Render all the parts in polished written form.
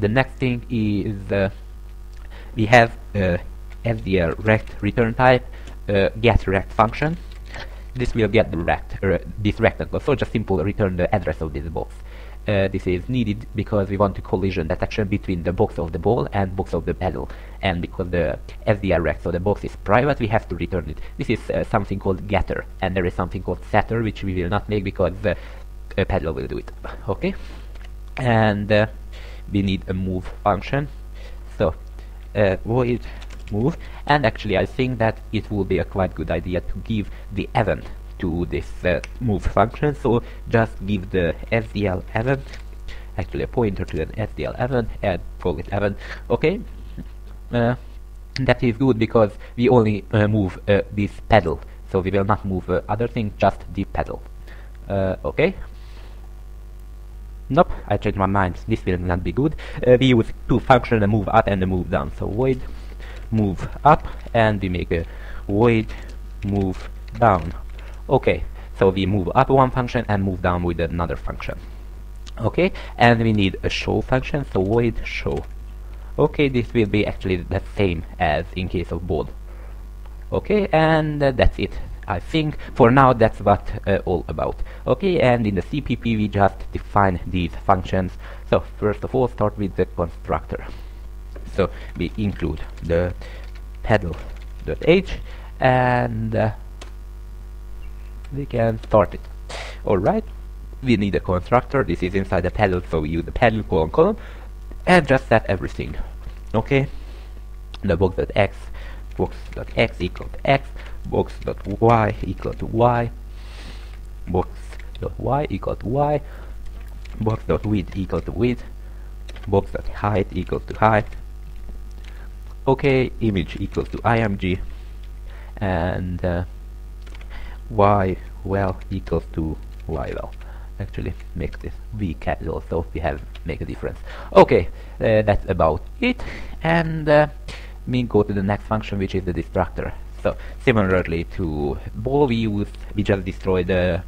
the next thing is we have SDL rect return type get rect function. This will get the this rectangle, so just simple return the address of this box. This is needed because we want to collision detection between the box of the ball and box of the pedal, and because the SDL rect, so the box is private, we have to return it. This is something called getter, and there is something called setter, which we will not make because the pedal will do it. Okay, and we need a move function, so void move, and actually I think that it will be a quite good idea to give the event to this move function, so just give the SDL event, actually a pointer to an SDL event, and call it event. Okay, that is good because we only move this pedal, so we will not move other things, just the pedal. Okay. Nope, I changed my mind, this will not be good. We use two functions, a move up and a move down, so void move up, and we make a void move down. Okay, so we move up one function and move down with another function. Okay, and we need a show function, so void show. Okay, this will be actually the same as in case of ball. Okay, and that's it. I think for now that's what all about. Okay, and in the CPP we just define these functions. So first of all, start with the constructor. So we include the pedal.h, and we can start it. Alright, we need a constructor. This is inside the pedal, so we use the pedal colon, and just set everything. Okay, the box.x equal to x, box.y equal to y, box.y equal to y, box.width equal to width, box.height equal to height. Okay, image equals to img, and y well equals to y well. Actually make this v capital, so we have make a difference. Okay, that's about it, and we go to the next function, which is the destructor. So similarly to ball, we just destroy the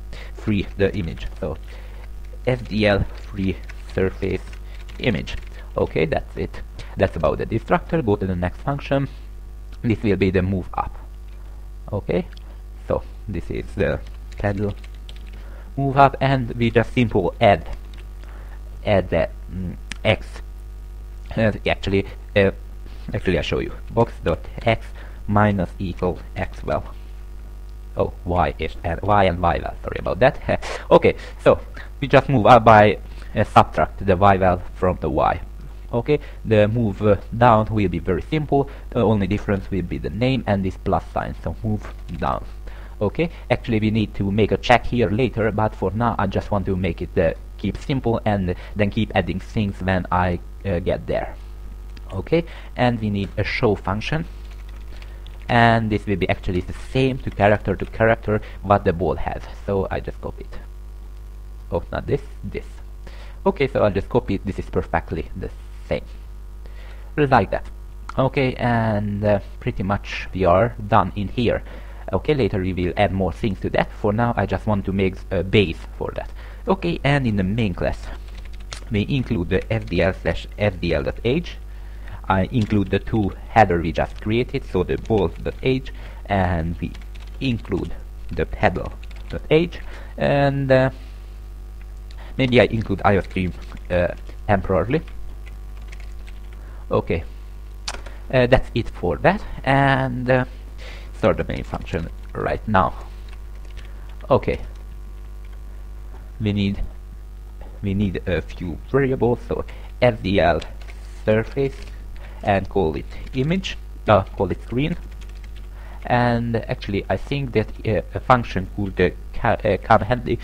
image. So SDL free surface image. Okay, that's it. That's about the destructor. Go to the next function. This will be the move up. Okay, so this is the pedal move up, and we just simple add the x. Actually I show you box.x minus equal x well. Oh, y is and y well. Sorry about that. Okay, so we just move up by subtract the y well from the y. Okay, the move down will be very simple. The only difference will be the name and this plus sign. So move down. Okay, actually we need to make a check here later, but for now I just want to make it keep simple, and then keep adding things when I get there. Okay, and we need a show function, and this will be actually the same to character what the ball has. So I just copy it. Oh, not this. Okay, so I'll just copy it. This is perfectly the same, like that. Okay, and pretty much we are done in here. Okay, later we will add more things to that. For now I just want to make a base for that. Okay, and in the main class we include the SDL/SDL.h. I include the two header we just created, so the ball.h, and we include the pedal.h, and maybe I include IOStream temporarily. Okay, that's it for that, and start the main function right now. Okay, we need a few variables, so SDL surface, and call it image, call it screen, and actually I think that a function could come handy,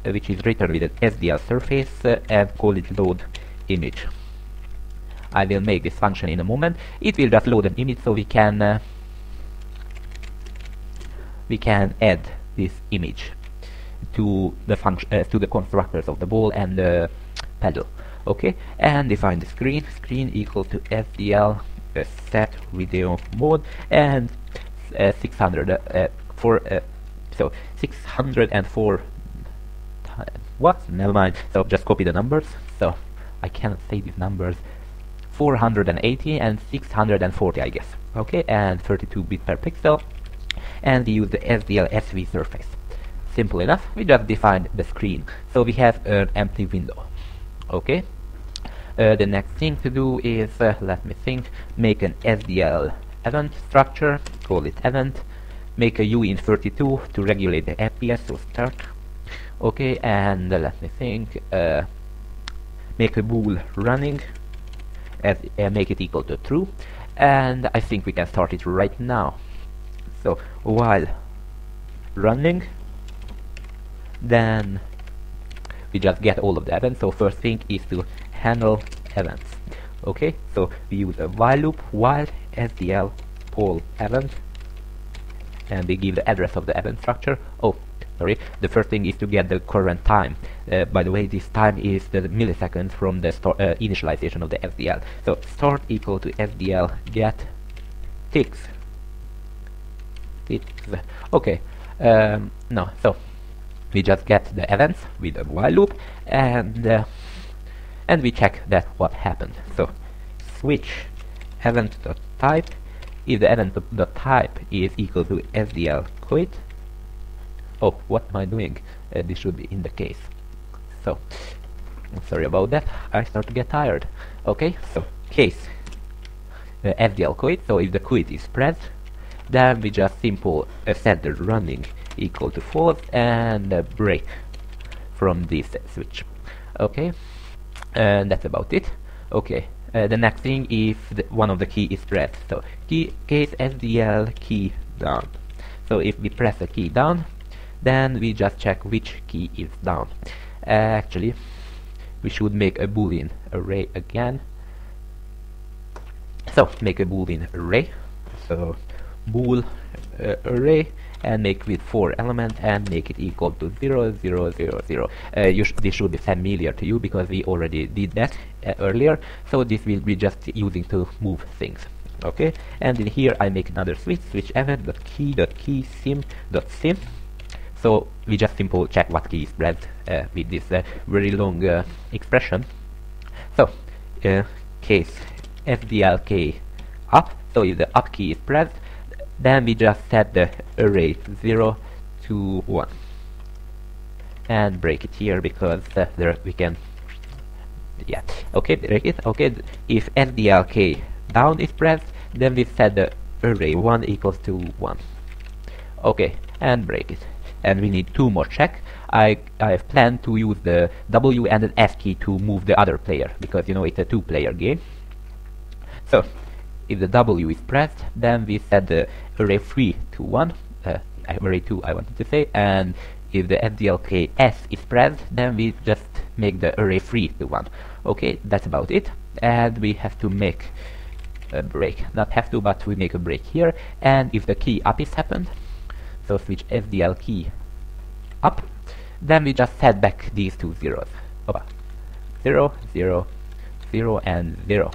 which is written with an SDL surface, and call it load image. I will make this function in a moment. It will just load an image, so we can add this image to the function to the constructors of the ball and the pedal. Okay, and define the screen equal to SDL set video mode, and 604 what? Never mind. So just copy the numbers. So I cannot say these numbers. 480 and 640, I guess. Okay, and 32 bit per pixel, and we use the SDL SV surface. Simple enough. We just defined the screen, so we have an empty window. Okay. The next thing to do is, let me think, make an SDL event structure, call it event, make a uint32 to regulate the FPS, so start. Okay, and let me think, make a bool running, make it equal to true, and I think we can start it right now. So while running, then we just get all of the events. So first thing is to handle events. Okay, so we use a while loop, while SDL poll event, and we give the address of the event structure. Oh, sorry, the first thing is to get the current time. By the way, this time is the milliseconds from the initialization of the SDL. So start equal to SDL get ticks. Okay, no, so we just get the events with a while loop, and we check that what happened. So switch event.type. If the event.type is equal to SDL quit. Oh, what am I doing? This should be in the case. So sorry about that. I start to get tired. Okay, so case SDL quit. So if the quit is pressed, then we just simple set the running equal to false and break from this switch. Okay, and that's about it. Okay, the next thing, if one of the key is pressed, so case SDL key down. So if we press the key down, then we just check which key is down. Actually, we should make a boolean array again. So make a boolean array. So bool array, and make with 4 elements and make it equal to 0, 0, 0, 0. This should be familiar to you because we already did that earlier. So this will be just using to move things. Okay, and in here I make another switch event.key sim. So we just simple check what key is pressed with this very long expression. So case SDLK up. So if the up key is pressed, then we just set the array 0 to 1 and break it here because there we can, yeah, okay, break it. Okay, if SDLK down is pressed, then we set the array 1 equals to 1. Okay, and break it. And we need 2 more check. I've planned to use the W and an S key to move the other player because, you know, it's a 2-player game. So if the W is pressed, then we set the array 3 to 1, array 2 I wanted to say, and if the SDLK S is pressed, then we just make the array 3 to 1. Okay, that's about it. And we have to make a break. Not have to, but we make a break here. And if the key up is happened, so switch SDL key up, then we just set back these 2 zeros. Opa. 0, 0, 0, and 0.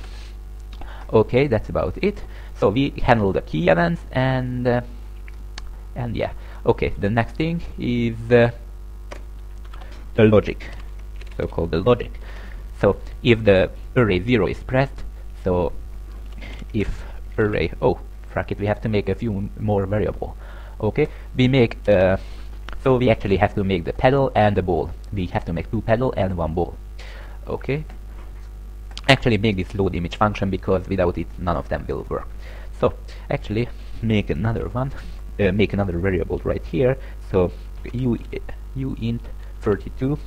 Okay, that's about it. So we handle the key events, and yeah. Okay, the next thing is the logic, so-called the logic. So if the array 0 is pressed, so if array, oh, frack it, we have to make a few more variable. Okay, we make, so we actually have to make the pedal and the ball. We have to make 2 pedal and 1 ball. Okay. Actually make this load image function because without it none of them will work. So actually make another one, make another variable right here. So uint32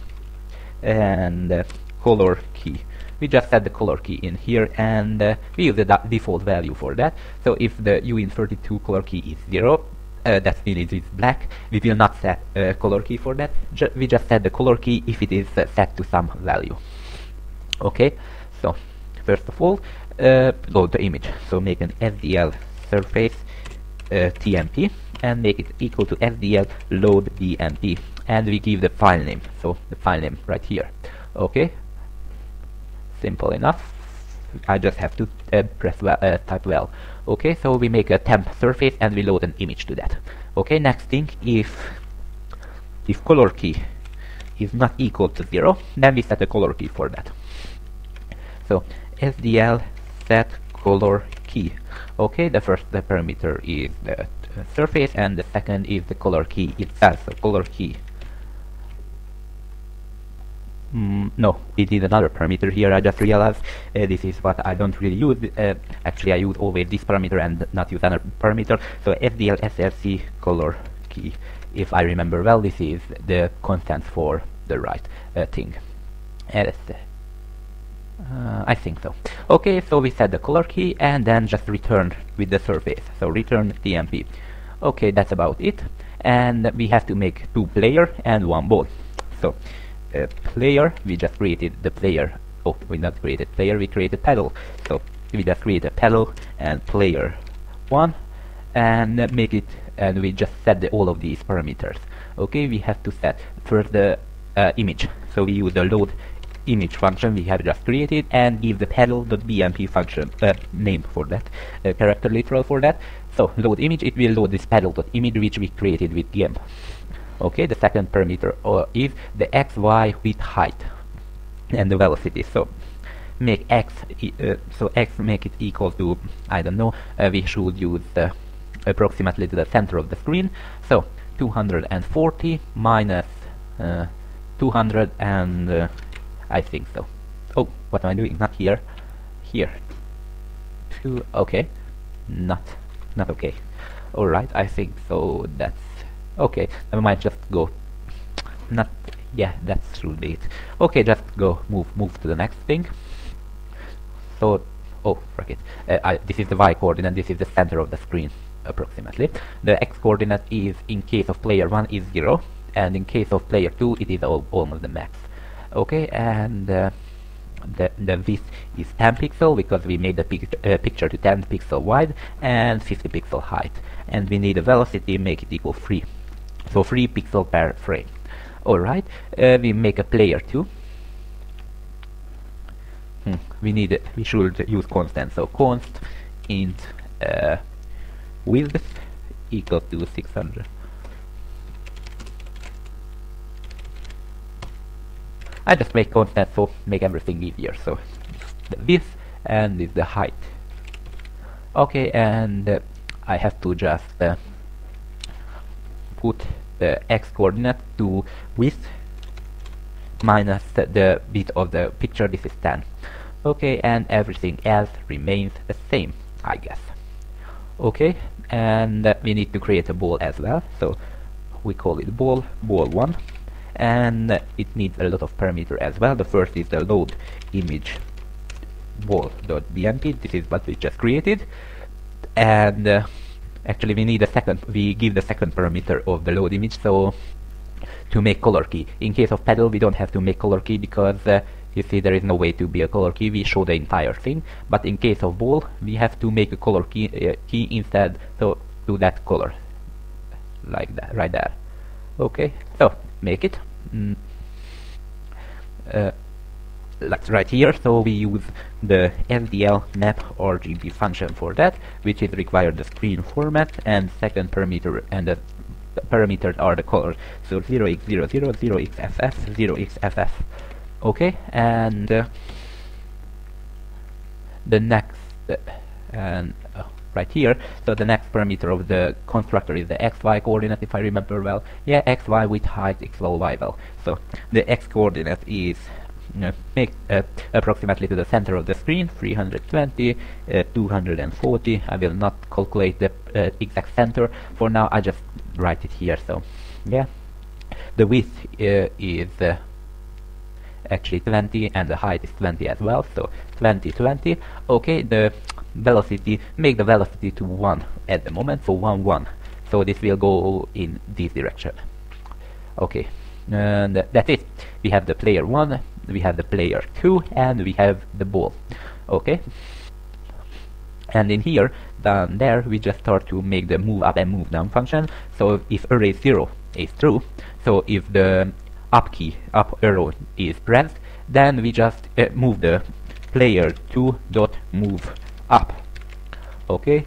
and color key. We just set the color key in here, and we use the default value for that. So if the uint32 color key is 0, that means it's black. We will not set a color key for that. We just set the color key if it is set to some value. Okay. So first of all, load the image. So make an SDL surface TMP and make it equal to SDL load BMP, and we give the file name. So the file name right here. Okay, simple enough. I just have to press type well. Okay, so we make a temp surface and we load an image to that. Okay, next thing, if color key is not equal to 0, then we set a color key for that. So SDL set color key. Okay, the first parameter is the surface, and the second is the color key itself. So color key. No, we did another parameter here. I just realized this is what I don't really use. Actually, I use always this parameter and not use another parameter. So SDL SLC color key. If I remember well, this is the constant for the right thing. I think so. Okay, so we set the color key and then just return with the surface. So return TMP. Okay, that's about it. And we have to make 2 player and 1 ball. So player, we just created the player. Oh, we not created player, we created pedal. So we just create a pedal and player 1 and make it, and we just set all of these parameters. Okay, we have to set first the image. So we use the load image function we have just created and give the pedal.bmp function name for that, character literal for that. So load image, it will load this pedal.image which we created with GIMP. Okay, the second parameter is the xy with height and the velocity. So make x make it equal to, I don't know, we should use approximately to the center of the screen. So 240 minus 200 and I think so. Oh, what am I doing? Not here. Here. Okay. Not okay. Alright, I think so. That's okay. I might just go. Not. Yeah, that should be it. Okay, just go. Move to the next thing. So, oh, fuck it. This is the y coordinate. This is the center of the screen, approximately. The x coordinate is, in case of player 1, is 0, and in case of player 2, it is almost the max. Okay, and the width is 10 pixel because we made the picture to 10 pixel wide and 50 pixel height, and we need a velocity, make it equal 3, so 3 pixel per frame. Alright, we make a player 2. We should use constant, so const int width equal to 600. I just make constant so make everything easier. So the width and is the height. Okay, and I have to just put the x coordinate to width minus the width of the picture. This is 10. Okay, and everything else remains the same, I guess. Okay, and we need to create a ball as well. So we call it ball 1. And it needs a lot of parameter as well. The first is the load image ball.bmp. This is what we just created, and actually we need a second. We give the second parameter of the load image. So to make color key, in case of pedal, we don't have to make color key because you see there is no way to be a color key. We show the entire thing. But in case of ball, we have to make a color key instead. So to that color, like that, right there. Okay, so make it like right here. So we use the SDL map RGB function for that, which is required the screen format, and second parameter, and the parameters are the colors. So 0x00, 0xff, 0xff. Okay, and the next and right here, so the next parameter of the constructor is the xy coordinate, if I remember well. Yeah, xy with height equal y well. So the x coordinate is make approximately to the center of the screen, 320, 240. I will not calculate the exact center for now. I just write it here. So yeah, the width is actually 20, and the height is 20 as well. So 20, 20. Okay, the velocity, make the velocity to 1 at the moment, so 1, 1. So this will go in this direction. Okay, and that's it. We have the player 1, we have the player 2, and we have the ball. Okay, and in here, down there, we just start to make the move up and move down function. So if array 0 is true, so if the up arrow is pressed, then we just move the player 2 dot move up. Okay,